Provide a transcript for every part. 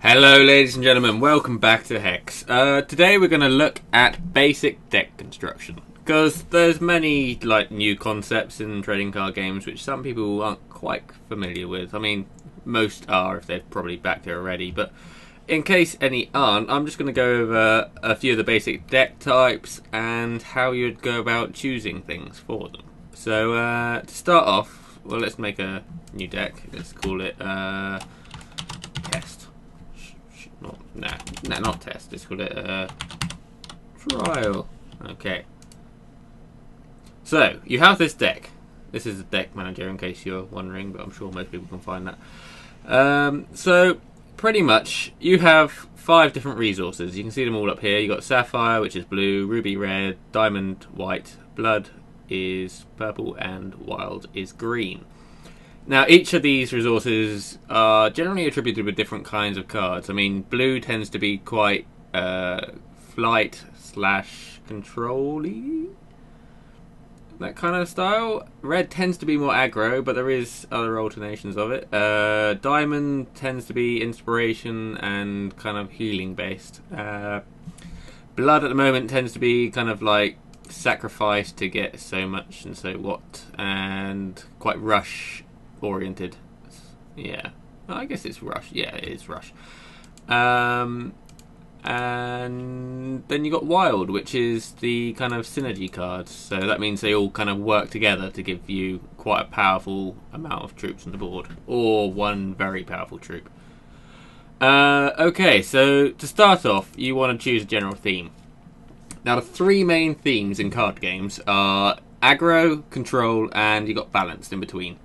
Hello ladies and gentlemen, welcome back to Hex. Today we're going to look at basic deck construction, because there's many new concepts in trading card games which some people aren't quite familiar with. I mean, most are if they're probably back there already, but in case any aren't, I'm just going to go over a few of the basic deck types and how you'd go about choosing things for them. So to start off, well, let's make a new deck. Let's call it Test. Not test. Let's call it trial. Okay. So you have this deck. This is the deck manager, in case you're wondering, but I'm sure most people can find that. So pretty much you have 5 different resources. You can see them all up here. You got Sapphire, which is blue, Ruby red, Diamond white, Blood is purple, and Wild is green. Now, each of these resources are generally attributed with different kinds of cards. I mean, blue tends to be quite flight / control-y, that kind of style. Red tends to be more aggro, but there is other alternations of it. Diamond tends to be inspiration and kind of healing based. Blood at the moment tends to be kind of like sacrifice to get so much and so what, and quite rush oriented. Yeah, well, I guess it's rush. Yeah, it is rush. And then you got Wild, which is the kind of synergy cards. So that means they all kind of work together to give you quite a powerful amount of troops on the board, or one very powerful troop. Okay, so to start off, you want to choose a general theme. Now, the 3 main themes in card games are aggro, control, and you got balanced in between.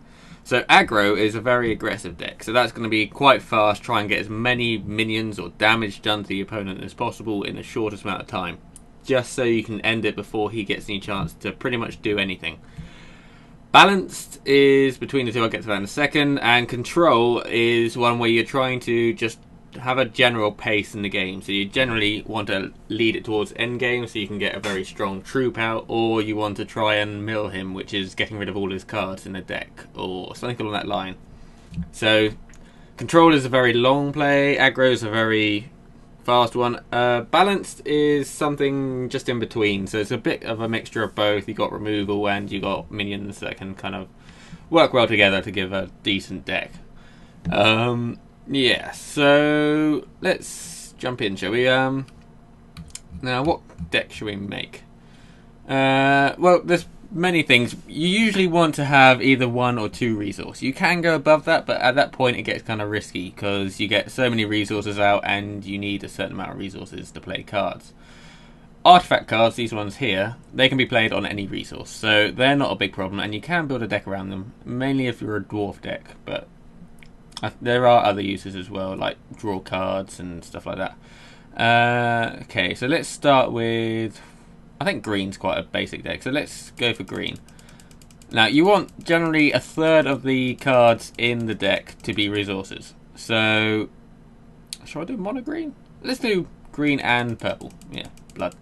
So aggro is a very aggressive deck, so that's going to be quite fast, try and get as many minions or damage done to the opponent as possible in the shortest amount of time, just so you can end it before he gets any chance to pretty much do anything. Balanced is between the two, I'll get to that in a second, and control is one where you're trying to just have a general pace in the game. So you generally want to lead it towards endgame so you can get a very strong troop out, or you want to try and mill him, which is getting rid of all his cards in the deck, or something along that line. So control is a very long play, aggro is a very fast one. Balanced is something just in between, so it's a bit of a mixture of both. You got removal and you got minions that can kind of work well together to give a decent deck. Yeah, so let's jump in, shall we? Now, what deck should we make? Well, there's many things. You usually want to have either 1 or 2 resources. You can go above that, but at that point it gets kind of risky, because you get so many resources out and you need a certain amount of resources to play cards. Artifact cards, these ones here, they can be played on any resource, so they're not a big problem, and you can build a deck around them, mainly if you're a dwarf deck, but there are other uses as well, like draw cards and stuff like that. Okay, so let's start with, I think green's quite a basic deck, so let's go for green. Now, you want generally a third of the cards in the deck to be resources. So, shall I do mono green? Let's do green and purple. Yeah, blood.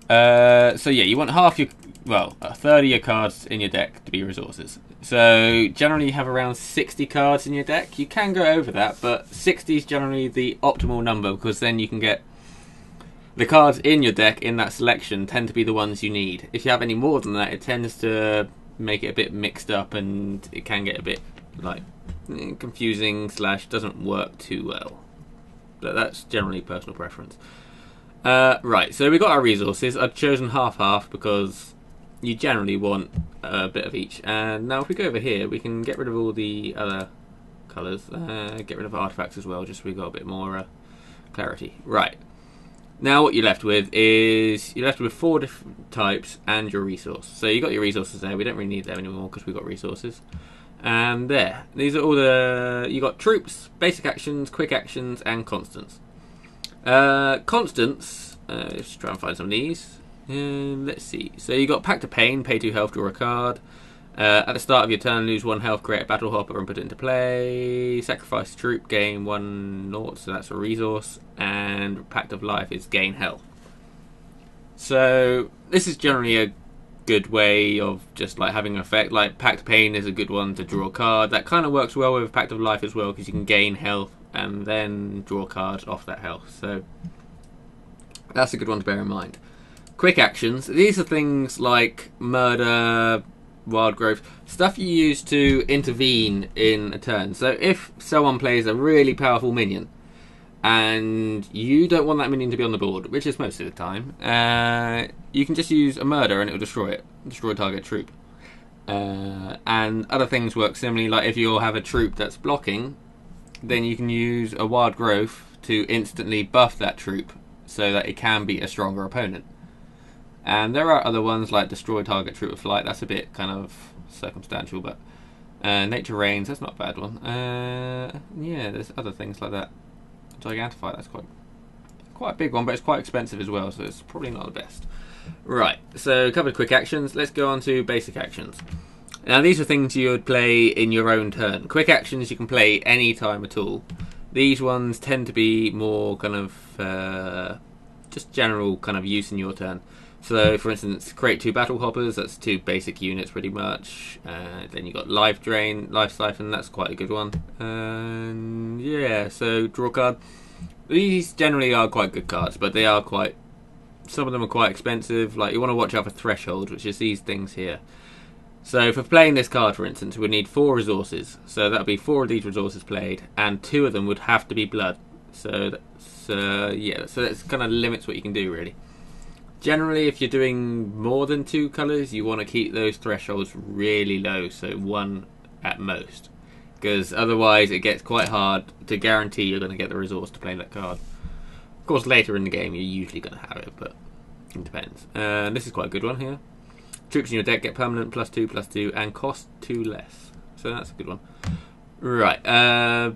So yeah, you want a third of your cards in your deck to be resources. So generally you have around 60 cards in your deck. You can go over that, but 60 is generally the optimal number, because then you can get the cards in your deck in that selection tend to be the ones you need. If you have any more than that, it tends to make it a bit mixed up, and it can get a bit confusing / doesn't work too well. But that's generally personal preference. Right, so we've got our resources. I've chosen half-half because you generally want a bit of each. And now if we go over here, we can get rid of all the other colours. Get rid of artifacts as well, just so we've got a bit more clarity. Right, now what you're left with is 4 different types and your resource. So you got your resources there. We don't really need them anymore because we've got resources. And there, these are all you got troops, basic actions, quick actions, and constants. Constants, let's try and find some of these. Let's see. So you got Pact of Pain, pay 2 health, draw a card. At the start of your turn, lose 1 health, create a battle hopper and put it into play. Sacrifice troop, gain 1 naught, so that's a resource. And Pact of Life is gain health. So this is generally a good way of just like having an effect. Like Pact of Pain is a good one to draw a card. That kind of works well with Pact of Life as well, because you can gain health and then draw a card off that health. So that's a good one to bear in mind. Quick actions. These are things like murder, wild growth, stuff you use to intervene in a turn. So if someone plays a really powerful minion and you don't want that minion to be on the board, which is most of the time, you can just use a murder and it will destroy it, destroy target troop. And other things work similarly, like if you have a troop that's blocking, then you can use a wild growth to instantly buff that troop so that it can beat a stronger opponent. And there are other ones like destroy target troop with flight. That's a bit kind of circumstantial, but nature reigns, that's not a bad one. Yeah, there's other things like that. Gigantify, that's quite a big one, but it's quite expensive as well, so it's probably not the best. Right, so covered quick actions. Let's go on to basic actions. Now these are things you would play in your own turn. Quick actions you can play any time at all. These ones tend to be more kind of just general kind of use in your turn. So, for instance, create 2 battle hoppers. That's 2 basic units, pretty much. Then you got life drain, life siphon. That's quite a good one. And yeah, so draw a card. These generally are quite good cards, but they are quite. Some of them are quite expensive. Like you want to watch out for threshold, which is these things here. So for playing this card, for instance, we need 4 resources. So that would be 4 of these resources played, and 2 of them would have to be blood. So that's yeah. So that kind of limits what you can do, really. Generally, if you're doing more than 2 colours, you want to keep those thresholds really low, so 1 at most. Because otherwise it gets quite hard to guarantee you're going to get the resource to play that card. Of course, later in the game you're usually going to have it, but it depends. This is quite a good one here. Troops in your deck get permanent +2/+2 and cost 2 less. So that's a good one. Right,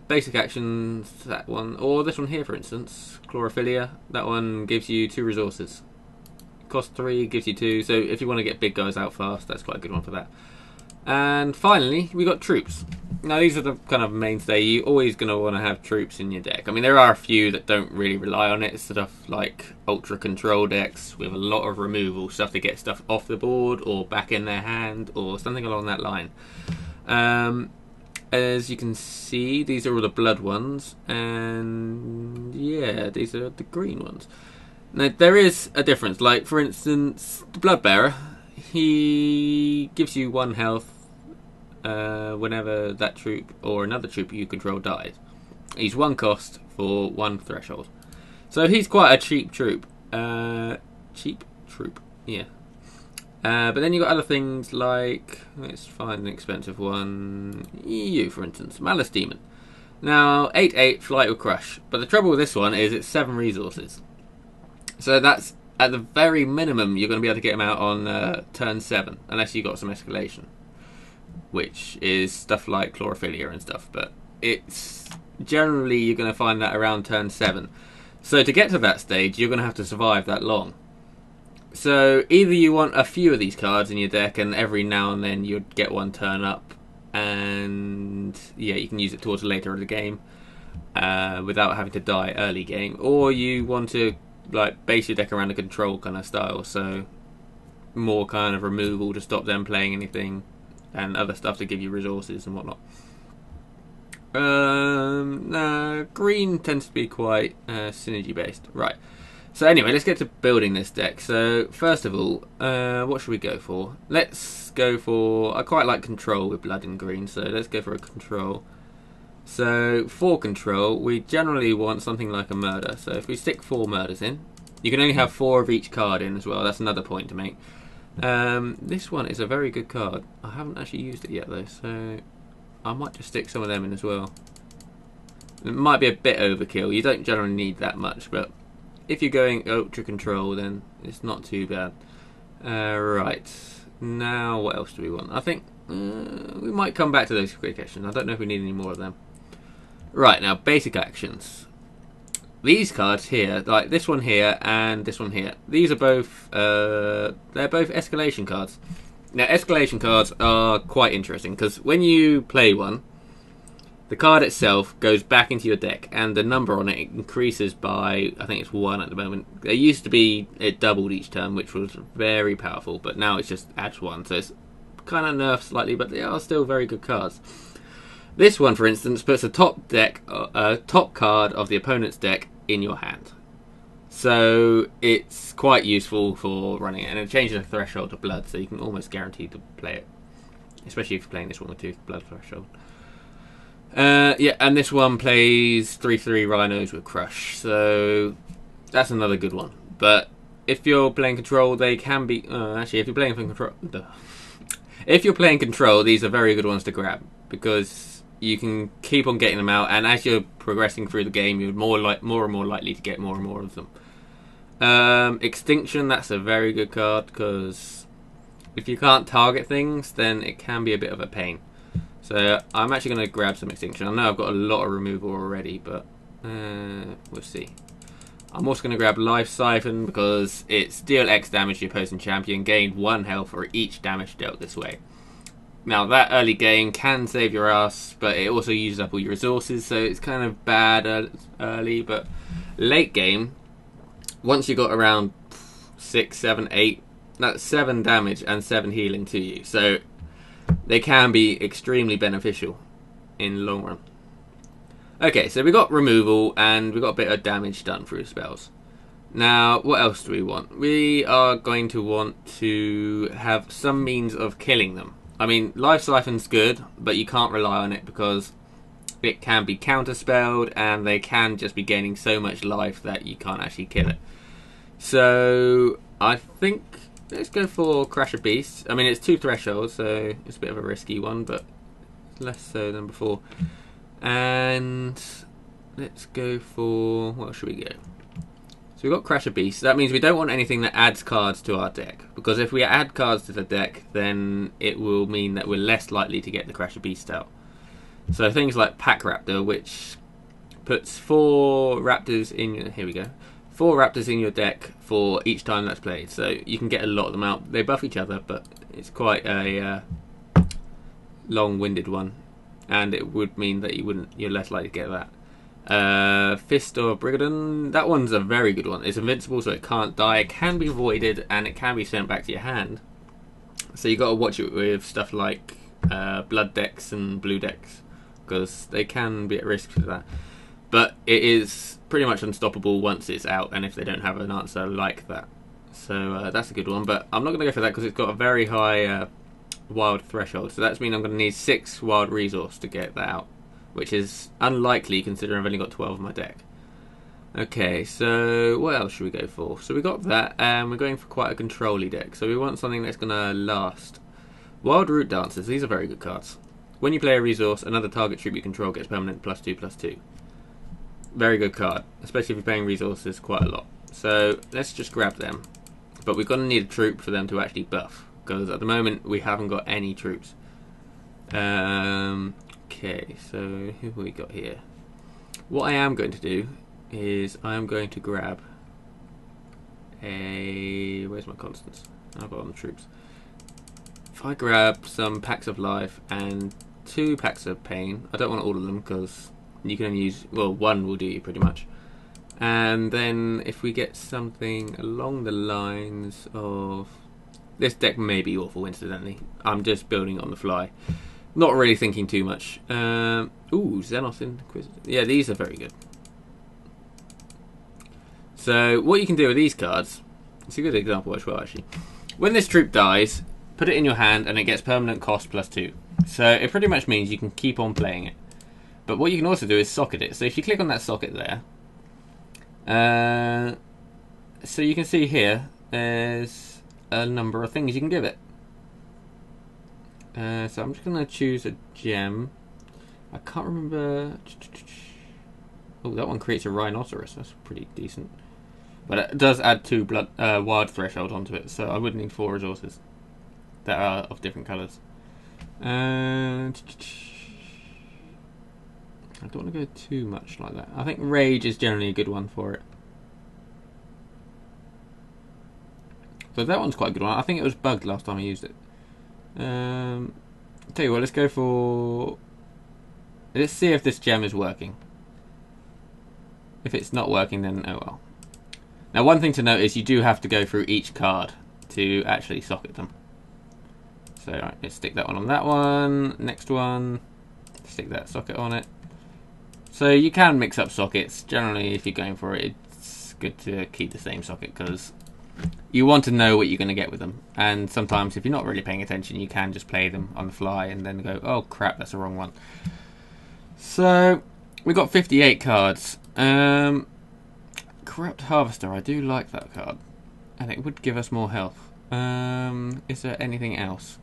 basic actions, that one. Or this one here, for instance, Chlorophilia. That one gives you 2 resources. Cost 3, gives you 2, so if you want to get big guys out fast, that's quite a good one for that. And finally, we got troops. Now these are the kind of mainstay. You're always going to want to have troops in your deck. I mean, there are a few that don't really rely on it. Stuff like ultra control decks with a lot of removal, stuff to get stuff off the board or back in their hand or something along that line. As you can see, these are all the blood ones, and yeah, these are the green ones. Now, there is a difference. Like, for instance, the Bloodbearer, he gives you 1 health whenever that troop or another troop you control dies. He's 1 cost for 1 threshold. So he's quite a cheap troop. Cheap troop, yeah. But then you've got other things like, let's find an expensive one. EU, for instance, Malice Demon. Now, 8/8, Flight with Crush. But the trouble with this one is it's 7 resources. So that's, at the very minimum, you're going to be able to get him out on turn 7, unless you got some escalation, which is stuff like Chlorophilia and stuff. But it's generally you're going to find that around turn 7. So to get to that stage, you're going to have to survive that long. So either you want a few of these cards in your deck, and every now and then you'd get 1 turn up, and yeah, you can use it towards later in the game without having to die early game, or you want to like base your deck around a control kind of style, so more kind of removal to stop them playing anything, and other stuff to give you resources and whatnot. Green tends to be quite synergy based. Right. So anyway, let's get to building this deck. So first of all, what should we go for? Let's go for, I quite like control with blood and green, so let's go for a control. So for control, we generally want something like a murder. So if we stick 4 murders in, you can only have 4 of each card in as well. That's another point to make. This one is a very good card. I haven't actually used it yet though, so I might just stick some of them in as well. It might be a bit overkill. You don't generally need that much, but if you're going ultra control, then it's not too bad. Right, now what else do we want? I think we might come back to those quick actions. I don't know if we need any more of them. Right, now basic actions. These cards here, like this one here and this one here, these are both they're both escalation cards. Now escalation cards are quite interesting because when you play one, the card itself goes back into your deck and the number on it increases by, I think it's 1 at the moment. It used to be it doubled each turn, which was very powerful, but now it's just adds 1, so it's kind of nerfed slightly, but they are still very good cards. This one, for instance, puts a top card of the opponent's deck in your hand. So it's quite useful for running it, and it changes the threshold to blood, so you can almost guarantee to play it, especially if you're playing this one with 2 blood threshold. Yeah, and this one plays 3/3 rhinos with crush, so that's another good one. But if you're playing control, they can be. Actually, if you're playing control, these are very good ones to grab because you can keep on getting them out, and as you're progressing through the game, you're more and more likely to get more and more of them. Extinction, that's a very good card because if you can't target things, then it can be a bit of a pain. So I'm actually going to grab some Extinction. I know I've got a lot of removal already, but we'll see. I'm also going to grab Life Siphon because it's deal X damage to your opposing champion, gain 1 health for each damage dealt this way. Now that early game can save your ass, but it also uses up all your resources, so it's kind of bad early, but late game, once you got around 6, 7, 8, that's 7 damage and 7 healing to you. So they can be extremely beneficial in the long run. Okay, so we got removal and we got a bit of damage done through spells. Now, what else do we want? We are going to want to have some means of killing them. I mean, Life Siphon's good, but you can't rely on it because it can be counterspelled and they can just be gaining so much life that you can't actually kill it. So I think let's go for Crash of Beasts. I mean, it's 2 thresholds, so it's a bit of a risky one, but less so than before. And let's go for, what should we go? So we've got Crash of Beasts. That means we don't want anything that adds cards to our deck, because if we add cards to the deck, then it will mean that we're less likely to get the Crash of Beasts out. So things like Pack Raptor, which puts 4 raptors in your, here we go, 4 raptors in your deck for each time that's played. So you can get a lot of them out. They buff each other, but it's quite a long-winded one, and it would mean that you're less likely to get that. Fist or Brigadon, that one's a very good one. It's invincible, so it can't die. It can be voided, and it can be sent back to your hand. So you got to watch it with stuff like blood decks and blue decks, because they can be at risk for that. But it is pretty much unstoppable once it's out, and if they don't have an answer like that. So that's a good one, but I'm not going to go for that because it's got a very high wild threshold. So that's mean I'm going to need 6 wild resource to get that out, which is unlikely considering I've only got 12 in my deck. Okay, so what else should we go for? So we got that, and we're going for quite a control-y deck. So we want something that's going to last. Wild Root Dancers, these are very good cards. When you play a resource, another target troop you control gets permanent +2/+2. Very good card, especially if you're paying resources quite a lot. So let's just grab them. But we're going to need a troop for them to actually buff, because at the moment we haven't got any troops. Okay, so who have we got here? What I am going to do is I am going to grab a... where's my constants? I've got on the troops. If I grab some packs of life and 2 packs of pain, I don't want all of them because you can only use, well, 1 will do you pretty much. And then if we get something along the lines of... this deck may be awful incidentally. I'm just building it on the fly. Not really thinking too much. Ooh, Xenos Inquisitor. Yeah, these are very good. So what you can do with these cards, it's a good example as well actually. When this troop dies, put it in your hand and it gets permanent cost +2. So it pretty much means you can keep on playing it. But what you can also do is socket it. So if you click on that socket there, so you can see here, there's a number of things you can give it. So I'm just going to choose a gem. I can't remember. Oh, that one creates a rhinoceros. That's pretty decent. But it does add 2 wild threshold onto it, so I would need 4 resources that are of different colours. And I don't want to go too much like that. I think Rage is generally a good one for it. So that one's quite a good one. I think it was bugged last time I used it. Tell you what, let's go for... let's see if this gem is working. If it's not working, then oh well. Now one thing to note is you do have to go through each card to actually socket them. So right, let's stick that one on that one. Next one. Stick that socket on it. So you can mix up sockets. Generally, if you're going for it, it's good to keep the same socket because you want to know what you're going to get with them. And sometimes, if you're not really paying attention, you can just play them on the fly and then go, oh crap, that's the wrong one. So we got 58 cards. Corrupt Harvester, I do like that card. And it would give us more health. Is there anything else?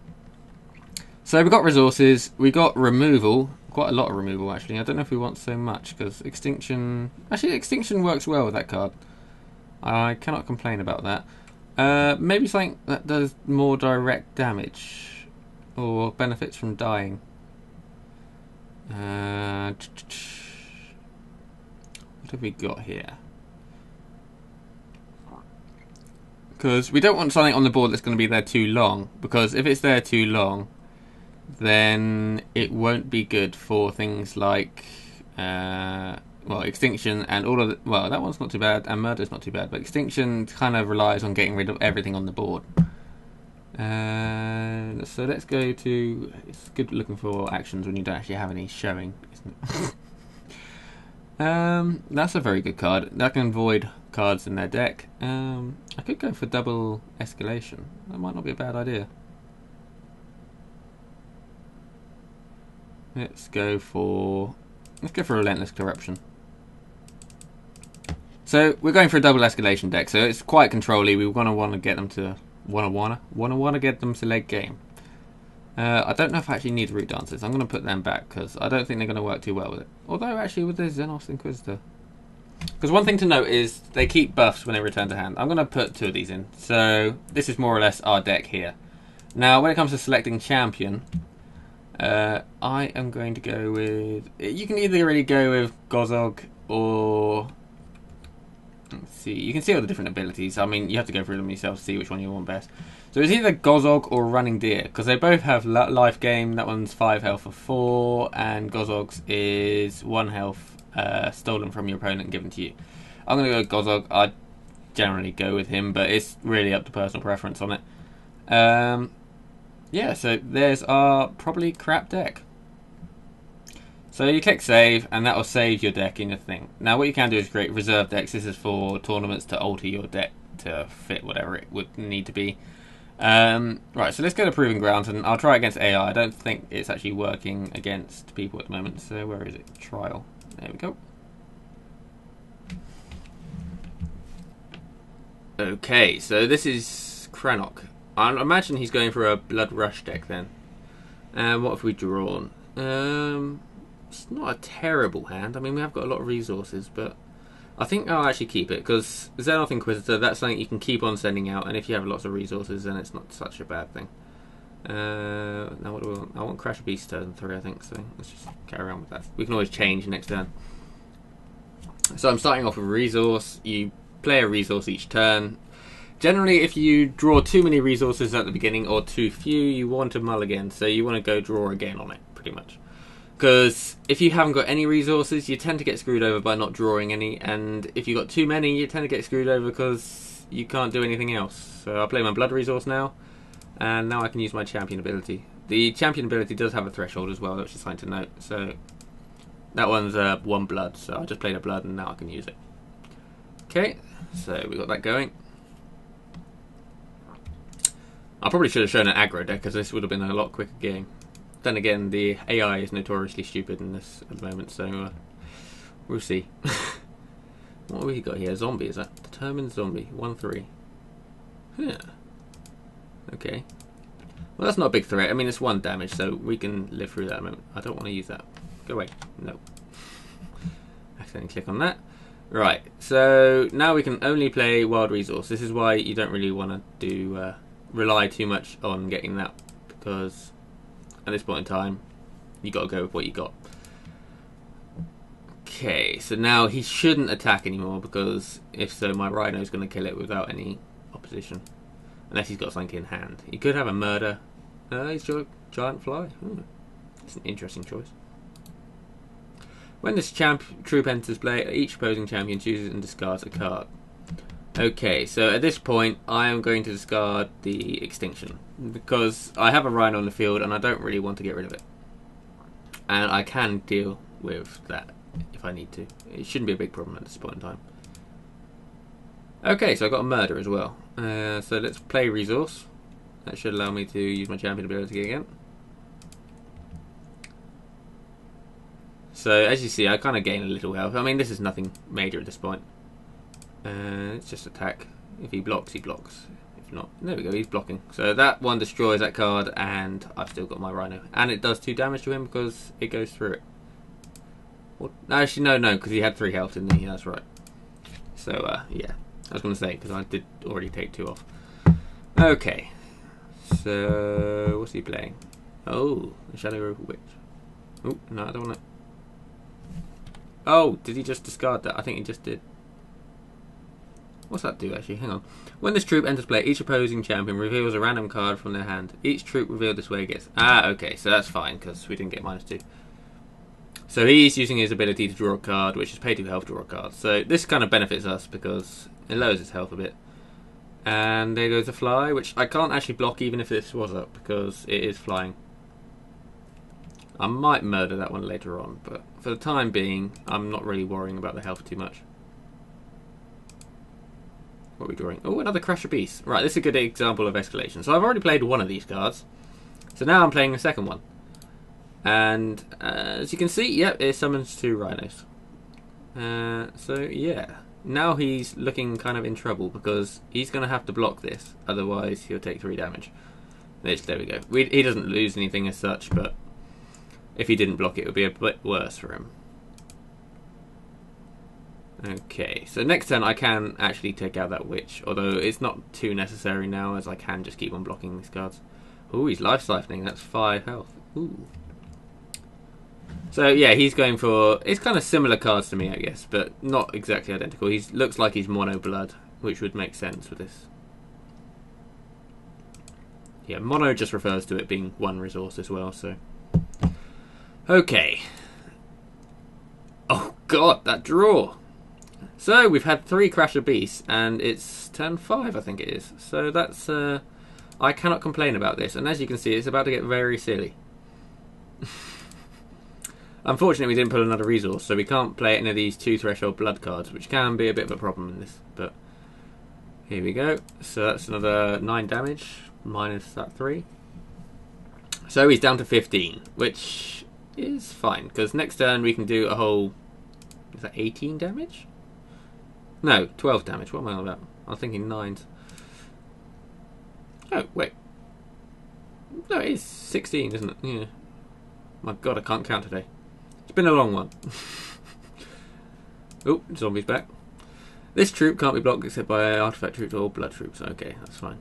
So we got resources, we got removal, quite a lot of removal actually. I don't know if we want so much because Extinction... Actually, Extinction works well with that card. I cannot complain about that. Maybe something that does more direct damage or benefits from dying. What have we got here? Because we don't want something on the board that's going to be there too long, because if it's there too long, then it won't be good for things like well, Extinction and all of the... Well, that one's not too bad, and Murder's not too bad, but Extinction kind of relies on getting rid of everything on the board. So let's go to... It's good looking for actions when you don't actually have any showing, isn't it? That's a very good card. That can void cards in their deck. I could go for double escalation. That might not be a bad idea. Let's go for Relentless Corruption. So we're going for a double escalation deck. So it's quite control-y. We want to get them to get them to late game. I don't know if I actually need Root Dancers. I'm going to put them back because I don't think they're going to work too well with it. Although actually with the Xenos Inquisitor. Because one thing to note is they keep buffs when they return to hand. I'm going to put 2 of these in. So this is more or less our deck here. Now when it comes to selecting champion, I am going to go with... You can either really go with Gozog or... Let's see. You can see all the different abilities. I mean, you have to go through them yourself to see which one you want best. So it's either Gozog or Running Deer, because they both have life gain. That one's 5 health for 4, and Gozog's is 1 health stolen from your opponent and given to you. I'm going to go Gozog. I generally go with him, but it's really up to personal preference on it. Yeah, so there's our probably crap deck. So you click save, and that will save your deck in your thing. Now what you can do is create reserve decks. This is for tournaments to alter your deck to fit whatever it would need to be. Right, so let's go to Proving Grounds, and I'll try against AI. I don't think it's actually working against people at the moment, so where is it? Trial. There we go. Okay, so this is Kranok. I imagine he's going for a Blood Rush deck then. What have we drawn? It's not a terrible hand. I mean, we have got a lot of resources, but I think I'll actually keep it, because Xenos Inquisitor, that's something you can keep on sending out, and if you have lots of resources, then it's not such a bad thing. Now what do we want? I want Crash Beast turn 3, I think, so let's just carry on with that. We can always change next turn. So I'm starting off with a resource. You play a resource each turn. Generally, if you draw too many resources at the beginning or too few, you want to mulligan, so you want to go draw again on it, pretty much. Because if you haven't got any resources, you tend to get screwed over by not drawing any, and if you've got too many, you tend to get screwed over because you can't do anything else. So I'll play my Blood resource now, and now I can use my Champion ability. The Champion ability does have a threshold as well, which is something to note. So that one's 1 blood, so I just played a blood and now I can use it. Okay, so we got that going. I probably should have shown an aggro deck, because this would have been a lot quicker game. Then again, the AI is notoriously stupid in this at the moment, so we'll see. What have we got here? Zombie, is that? Determined Zombie, 1/3. Yeah. Okay. Well, that's not a big threat. I mean, it's 1 damage, so we can live through that at the moment. I don't want to use that. Go away. No. Accidentally click on that. Right, so now we can only play Wild Resource. This is why you don't really want to do rely too much on getting that, because at this point in time, you got to go with what you got. Okay, so now he shouldn't attack anymore, because if so, my Rhino is going to kill it without any opposition, unless he's got something in hand. He could have a Murder. He's got a Giant Fly. It's an interesting choice. When this troop enters play, each opposing champion chooses and discards a card. Okay, so at this point, I am going to discard the Extinction, because I have a Rhino on the field and I don't really want to get rid of it. and I can deal with that if I need to. It shouldn't be a big problem at this point in time. Okay, so I got a murder as well. So let's play resource. That should allow me to use my champion ability again. So as you see, I kind of gain a little health. I mean, this is nothing major at this point. It's just attack. If he blocks, he blocks. If not, there we go, he's blocking. So that one destroys that card, and I've still got my Rhino. And it does 2 damage to him because it goes through it. Well, actually, no, because he had 3 health, didn't he? Yeah, that's right. So, yeah. I was going to say, because I did already take 2 off. Okay. So, what's he playing? Oh, the Shadow Witch. Oh, no, I don't want to... Oh, did he just discard that? I think he just did. What's that do, actually? Hang on. When this troop enters play, each opposing champion reveals a random card from their hand. Each troop revealed this way gets... Ah, okay, so that's fine, because we didn't get -2. So he's using his ability to draw a card, which is pay 2 health to draw a card. So this kind of benefits us, because it lowers his health a bit. And there goes a fly, which I can't actually block even if this was up, because it is flying. I might murder that one later on, but for the time being, I'm not really worrying about the health too much. What are we drawing? Oh, another Crusher Beast. Right, this is a good example of escalation. So I've already played one of these cards. So now I'm playing the second one. And as you can see, yep, it summons 2 Rhinos. So yeah, now he's looking kind of in trouble because he's going to have to block this. Otherwise, he'll take 3 damage. There we go. He doesn't lose anything as such, but if he didn't block it, it would be a bit worse for him. Okay, so next turn I can actually take out that witch, although it's not too necessary now as I can just keep on blocking these cards. Ooh, he's life siphoning, that's 5 health. Ooh. So yeah, he's going for... It's kind of similar cards to me, I guess, but not exactly identical. He looks like he's mono blood, which would make sense with this. Yeah, mono just refers to it being 1 resource as well, so... Okay. Oh god, that draw! So we've had 3 Crusher Beasts, and it's turn 5, I think it is. So that's... I cannot complain about this, and as you can see, it's about to get very silly. Unfortunately, we didn't put another resource, so we can't play any of these 2 threshold blood cards, which can be a bit of a problem in this. But here we go. So that's another 9 damage, minus that 3. So he's down to 15, which is fine, because next turn we can do a whole... Is that 18 damage? No, 12 damage. What am I on about? I was thinking 9s. Oh, wait. No, it is 16, isn't it? Yeah. My god, I can't count today. It's been a long one. Oh, zombies back. This troop can't be blocked except by artifact troops or blood troops. Okay, that's fine.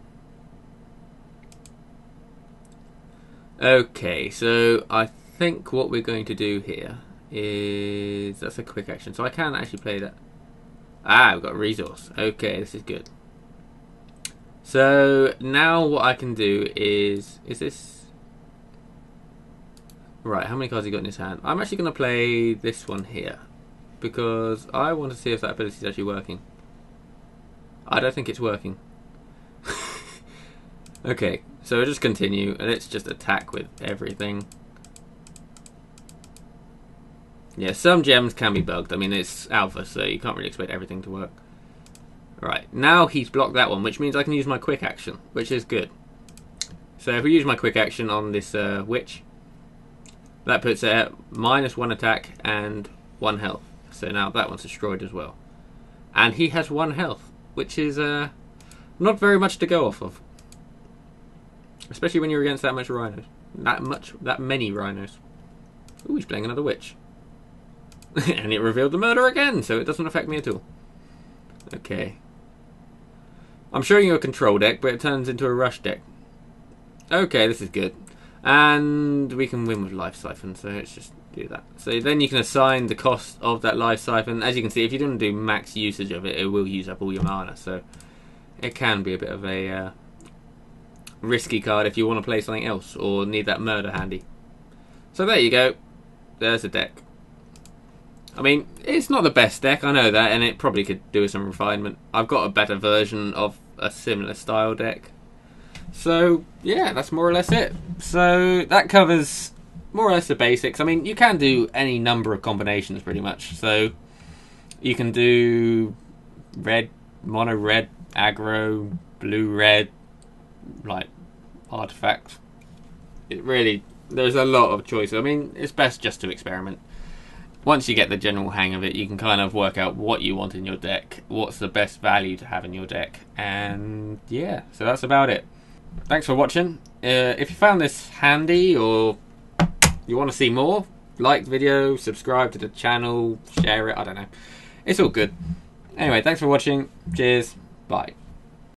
Okay, so I think what we're going to do here is... That's a quick action, so I can actually play that. Ah, we've got a resource. Okay, this is good. So now what I can do is this... Right, how many cards he got in his hand? I'm actually going to play this one here, because I want to see if that ability is actually working. I don't think it's working. Okay, so we'll just continue, and let's just attack with everything. Yeah, some gems can be bugged. I mean, it's alpha, so you can't really expect everything to work. Right, now he's blocked that one, which means I can use my quick action, which is good. So if we use my quick action on this witch, that puts it at -1 attack and 1 health. So now that one's destroyed as well. And he has 1 health, which is not very much to go off of. Especially when you're against that much rhinos. That many rhinos. Ooh, he's playing another witch. And it revealed the murder again, so it doesn't affect me at all. Okay. I'm showing you a control deck, but it turns into a rush deck. Okay, this is good. And we can win with Life Siphon, so let's just do that. So then you can assign the cost of that Life Siphon. As you can see, if you don't do max usage of it, it will use up all your mana. So it can be a bit of a risky card if you want to play something else or need that murder handy. So there you go. There's a deck. I mean, it's not the best deck, I know that, and it probably could do with some refinement. I've got a better version of a similar style deck. So, yeah, that's more or less it. So, that covers more or less the basics. I mean, you can do any number of combinations pretty much. So you can do red, mono red, aggro, blue red, like artifacts. It really, there's a lot of choices. I mean, it's best just to experiment. Once you get the general hang of it, you can kind of work out what you want in your deck, what's the best value to have in your deck, and yeah, so that's about it. Thanks for watching. If you found this handy or you want to see more, like the video, subscribe to the channel, share it, I don't know. It's all good. Anyway, thanks for watching. Cheers. Bye.